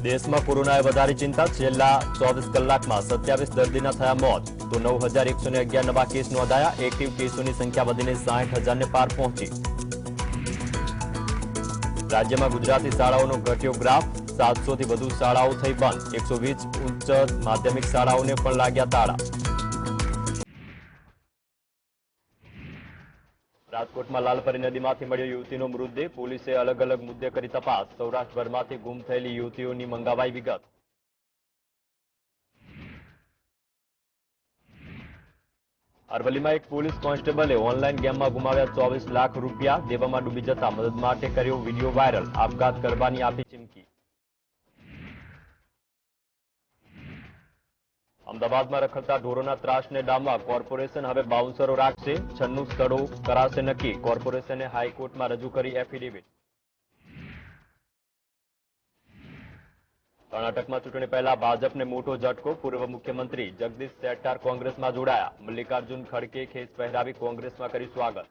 દેશમાં કોરોનાએ વધારી ચિંતા છેલ્લા 24 કલાકમાં 27 દર્દીના થયા મોત તો 9111 નવા કેસ નોંધાયા એક્ટિવ કેસોની સંખ્યા વધીને 60,000ને પાર પહોંચી રાજ્યમાં ગુજરાતી શાળાઓનો ઘટ્યો ગ્રાફ 700 થી વધુ શાળાઓ થઈ બંધ 120 ઉચ્ચ માધ્યમિક શાળાઓને પણ લાગ્યા તાળા રાજકોટમાં લાલપરી નદીમાંથી મળ્યો યુવતીનો મૃતદેહ પોલીસે અલગ અલગ મુદ્દે કરી તપાસ સૌરાષ્ટ્રભરમાંથી ગુમ થયેલી યુવતીઓની મંગાવાઈ વિગત અરવલ્લીમાં એક પોલીસ કોન્સ્ટેબલે ઓનલાઈન ગેમમાં ગુમાવ્યા 24 લાખ રૂપિયા દેવામાં ડૂબી જતા મદદ માટે કર્યો વિડીયો વાયરલ આપઘાત કરવાની આપી ચીમકી અમદાવાદમાં રખડતા ઢોરોના ત્રાસને ડામવા કોર્પોરેશન હવે બાઉન્સરો રાખશે 96 સ્થળો કરાશે નક્કી કોર્પોરેશને હાઈકોર્ટમાં રજૂ કરી એફિડેવિટ કર્ણાટકમાં ચૂંટણી પહેલા ભાજપને મોટો ઝટકો પૂર્વ મુખ્યમંત્રી જગદીશ શેટ્ટાર કોંગ્રેસમાં જોડાયા મલ્લિકાર્જુન ખડગે ખેસ પહેરાવી કોંગ્રેસમાં કર્યું સ્વાગત